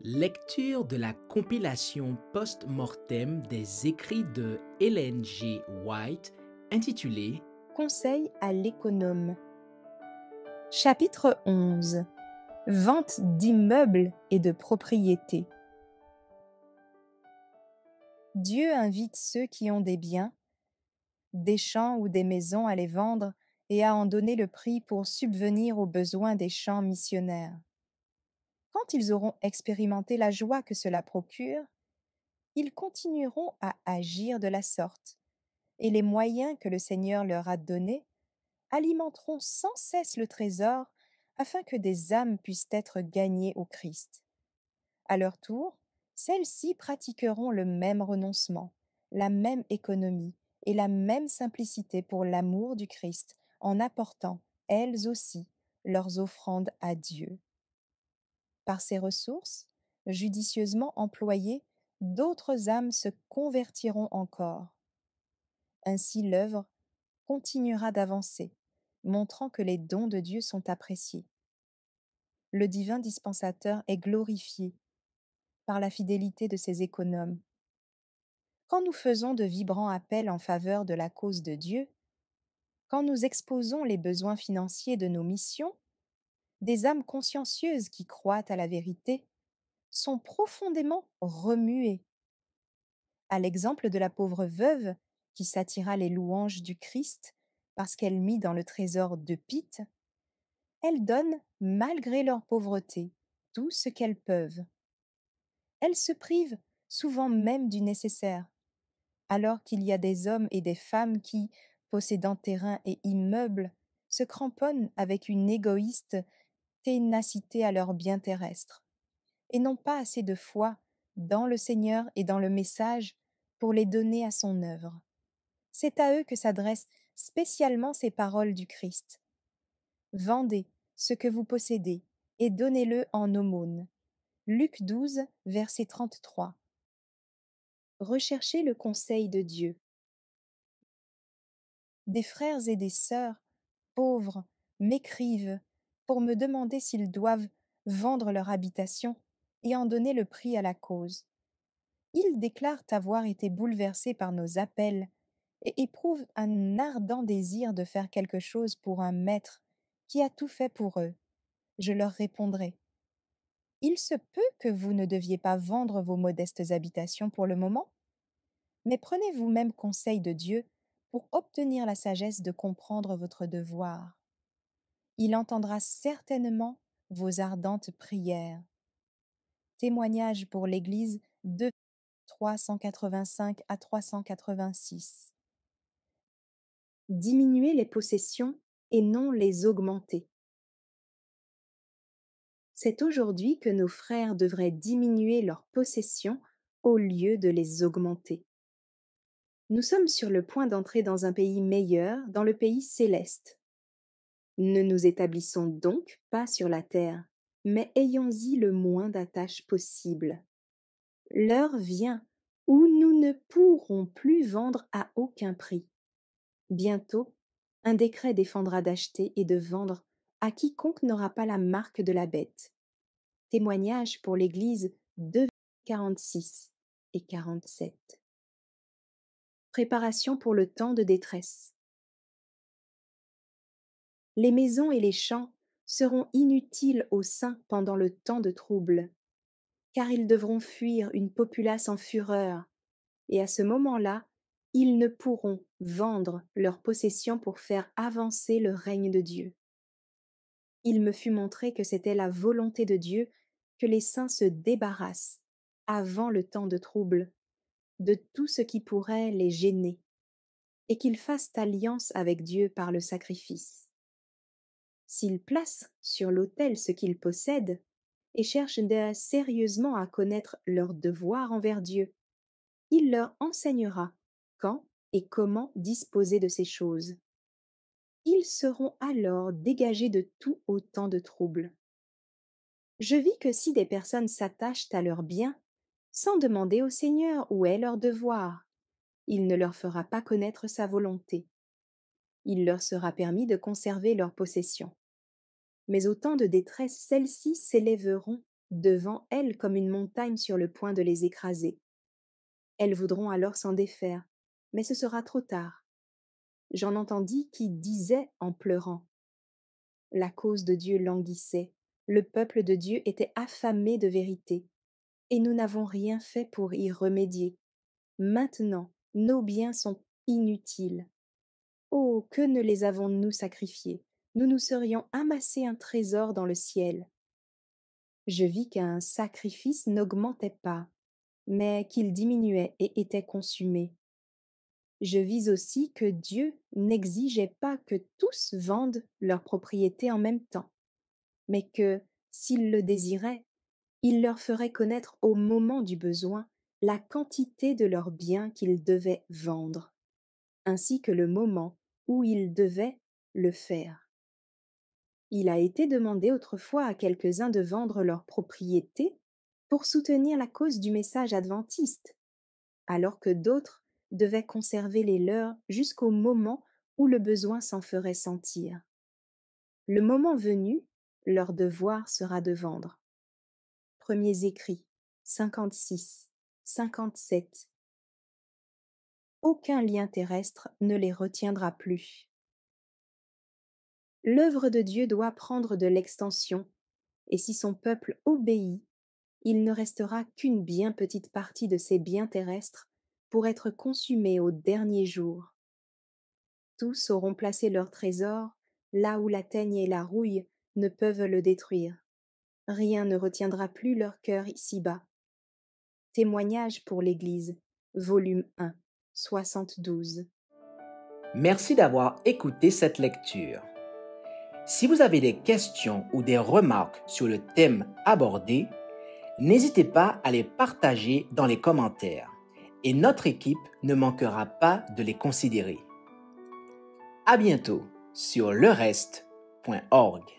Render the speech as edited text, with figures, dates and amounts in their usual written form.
Lecture de la compilation post-mortem des écrits de Ellen G. White intitulée Conseil à l'économe. Chapitre 11. Vente d'immeubles et de propriétés. Dieu invite ceux qui ont des biens, des champs ou des maisons à les vendre et à en donner le prix pour subvenir aux besoins des champs missionnaires. Quand ils auront expérimenté la joie que cela procure, ils continueront à agir de la sorte, et les moyens que le Seigneur leur a donnés alimenteront sans cesse le trésor afin que des âmes puissent être gagnées au Christ. À leur tour, celles-ci pratiqueront le même renoncement, la même économie et la même simplicité pour l'amour du Christ en apportant, elles aussi, leurs offrandes à Dieu. Par ces ressources, judicieusement employées, d'autres âmes se convertiront encore. Ainsi l'œuvre continuera d'avancer, montrant que les dons de Dieu sont appréciés. Le divin dispensateur est glorifié par la fidélité de ses économes. Quand nous faisons de vibrants appels en faveur de la cause de Dieu, quand nous exposons les besoins financiers de nos missions, des âmes consciencieuses qui croient à la vérité sont profondément remuées. À l'exemple de la pauvre veuve qui s'attira les louanges du Christ parce qu'elle mit dans le trésor 2 pites, elles donnent, malgré leur pauvreté, tout ce qu'elles peuvent. Elles se privent souvent même du nécessaire, alors qu'il y a des hommes et des femmes qui, possédant terrain et immeubles, se cramponnent avec une égoïste ténacité à leurs biens terrestres, et n'ont pas assez de foi dans le Seigneur et dans le message pour les donner à son œuvre. C'est à eux que s'adressent spécialement ces paroles du Christ. Vendez ce que vous possédez et donnez-le en aumône. Luc 12, verset 33. Recherchez le conseil de Dieu. Des frères et des sœurs, pauvres, m'écrivent pour me demander s'ils doivent vendre leur habitation et en donner le prix à la cause. Ils déclarent avoir été bouleversés par nos appels et éprouvent un ardent désir de faire quelque chose pour un maître qui a tout fait pour eux. Je leur répondrai: il se peut que vous ne deviez pas vendre vos modestes habitations pour le moment, mais prenez vous-même conseil de Dieu pour obtenir la sagesse de comprendre votre devoir. Il entendra certainement vos ardentes prières. Témoignage pour l'Église de 385 à 386. Diminuer les possessions et non les augmenter. C'est aujourd'hui que nos frères devraient diminuer leurs possessions au lieu de les augmenter. Nous sommes sur le point d'entrer dans un pays meilleur, dans le pays céleste. Ne nous établissons donc pas sur la terre, mais ayons-y le moins d'attache possible. L'heure vient où nous ne pourrons plus vendre à aucun prix. Bientôt, un décret défendra d'acheter et de vendre à quiconque n'aura pas la marque de la bête. Témoignage pour l'Église 2, 46 et 47. Préparation pour le temps de détresse. Les maisons et les champs seront inutiles aux saints pendant le temps de trouble, car ils devront fuir une populace en fureur, et à ce moment-là, ils ne pourront vendre leurs possessions pour faire avancer le règne de Dieu. Il me fut montré que c'était la volonté de Dieu que les saints se débarrassent, avant le temps de trouble, de tout ce qui pourrait les gêner, et qu'ils fassent alliance avec Dieu par le sacrifice. S'ils placent sur l'autel ce qu'ils possèdent et cherchent sérieusement à connaître leur devoir envers Dieu, il leur enseignera quand et comment disposer de ces choses. Ils seront alors dégagés de tout autant de troubles. Je vis que si des personnes s'attachent à leurs biens, sans demander au Seigneur où est leur devoir, il ne leur fera pas connaître sa volonté. Il leur sera permis de conserver leurs possessions. Mais au temps de détresse, celles-ci s'élèveront devant elles comme une montagne sur le point de les écraser. Elles voudront alors s'en défaire, mais ce sera trop tard. J'en entendis qui disaient en pleurant: la cause de Dieu languissait, le peuple de Dieu était affamé de vérité, et nous n'avons rien fait pour y remédier. Maintenant, nos biens sont inutiles. Oh, que ne les avons-nous sacrifiés! Nous nous serions amassé un trésor dans le ciel. Je vis qu'un sacrifice n'augmentait pas, mais qu'il diminuait et était consumé. Je vis aussi que Dieu n'exigeait pas que tous vendent leurs propriétés en même temps, mais que, s'ils le désiraient, il leur ferait connaître au moment du besoin la quantité de leurs biens qu'ils devaient vendre, ainsi que le moment où ils devaient le faire. Il a été demandé autrefois à quelques-uns de vendre leurs propriétés pour soutenir la cause du message adventiste, alors que d'autres devaient conserver les leurs jusqu'au moment où le besoin s'en ferait sentir. Le moment venu, leur devoir sera de vendre. Premiers écrits, 56, 57. Aucun lien terrestre ne les retiendra plus. L'œuvre de Dieu doit prendre de l'extension, et si son peuple obéit, il ne restera qu'une bien petite partie de ces biens terrestres pour être consumés au dernier jour. Tous auront placé leur trésor là où la teigne et la rouille ne peuvent le détruire. Rien ne retiendra plus leur cœur ici-bas. Témoignage pour l'Église, volume 1, 72. Merci d'avoir écouté cette lecture. Si vous avez des questions ou des remarques sur le thème abordé, n'hésitez pas à les partager dans les commentaires et notre équipe ne manquera pas de les considérer. À bientôt sur lereste.org.